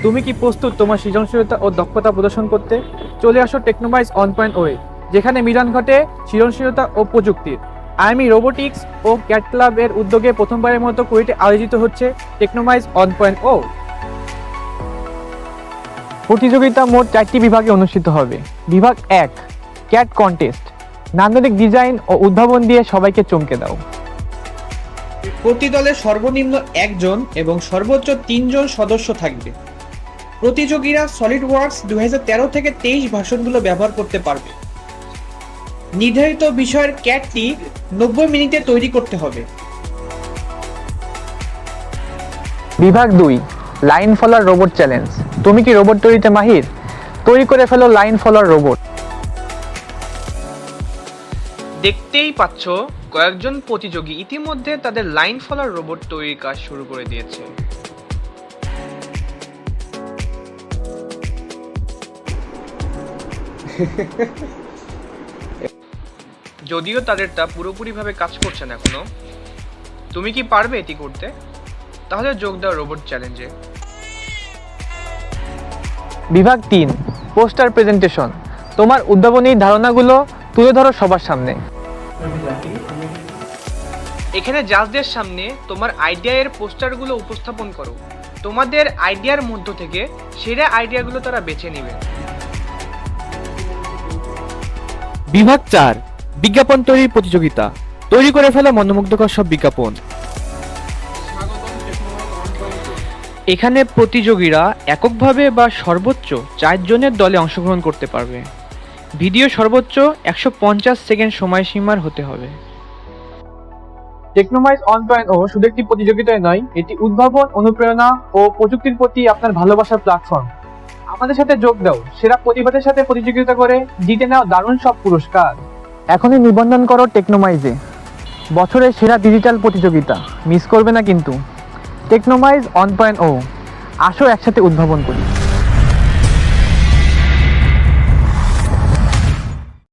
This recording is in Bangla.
তুমি কি প্রস্তুত তোমার সৃজনশীলতা ও দক্ষতা প্রদর্শন করতে? চলে আসো টেকনোমাইজ 1.0 যেখানে মিলন ঘটে সৃজনশীলতা ও প্রযুক্তির। আইএমই রোবোটিক্স ও ক্যাট ক্লাব এর উদ্যোগে প্রথমবারের মতো কুয়েটে আয়োজিত হচ্ছে টেকনোমাইজ 1.0। প্রতিযোগিতা মোট 4টি বিভাগে অনুষ্ঠিত হবে। বিভাগ 1 ক্যাট কন্টেস্ট, নান্দনিক ডিজাইন ও উদ্ভাবন দিয়ে সবাইকে চমকে দাও। প্রতি দলে সর্বনিম্ন একজন এবং সর্বোচ্চ 3 জন সদস্য থাকবে। প্রতিযোগীরা সলিডওয়ার্কস 2013 থেকে 23 ভার্সনগুলো ব্যবহার করতে পারবে। নির্ধারিত বিষয়ের ক্যাটটি 90 মিনিটে তৈরি করতে হবে। বিভাগ 2 লাইন ফলোয়ার রোবট চ্যালেঞ্জ। তুমি কি রোবট তৈরিতে মাহির? তৈরি করে ফেলো লাইন ফলোয়ার রোবট। দেখতেই পাচ্ছ কয়েকজন প্রতিযোগী ইতিমধ্যে তাদের লাইন ফলোয়ার রোবট তৈরির কাজ শুরু করে দিয়েছে। যদিও তাদেরটা পুরোপুরিভাবে কাজ করছে না এখনো। তুমি কি পারবে এটি করতে? তাহলে যোগ দাও রোবট চ্যালেঞ্জে। বিভাগ 3 পোস্টার প্রেজেন্টেশন। তোমার উদ্ভাবনী ধারণাগুলো তুলে ধরো সবার সামনে। এখানে জাজদের সামনে তোমার আইডিয়া এর পোস্টারগুলো উপস্থাপন করো। তোমাদের আইডিয়ার মধ্য থেকে সেরা আইডিয়াগুলো তারা বেছে নেবে। বিভাগ 4 বিজ্ঞাপন তৈরির প্রতিযোগিতা। তৈরি করে ফেলো মনোমুগ্ধকর সব বিজ্ঞাপন। এখানে প্রতিযোগীরা এককভাবে বা সর্বোচ্চ 4 জনের দলে অংশগ্রহণ করতে পারবে। ভিডিও সর্বোচ্চ 150 সেকেন্ড সময়সীমার হতে হবে। টেকনোমাইজ 1.0 শুধু একটি প্রতিযোগিতায় নয়, এটি উদ্ভাবন, অনুপ্রেরণা ও প্রযুক্তির প্রতি আপনার ভালোবাসার প্ল্যাটফর্ম। আমাদের সাথে যোগ দাও, সেরা প্রতিভাদের সাথে প্রতিযোগিতা করে জিতে নাও দারুণ সব পুরস্কার। এখনই নিবন্ধন করো টেকনোমাইজে। বছরের সেরা ডিজিটাল প্রতিযোগিতা মিস করবে না কিন্তু। টেকনোমাইজ 1.0 আসো একসাথে উদ্ভাবন করি।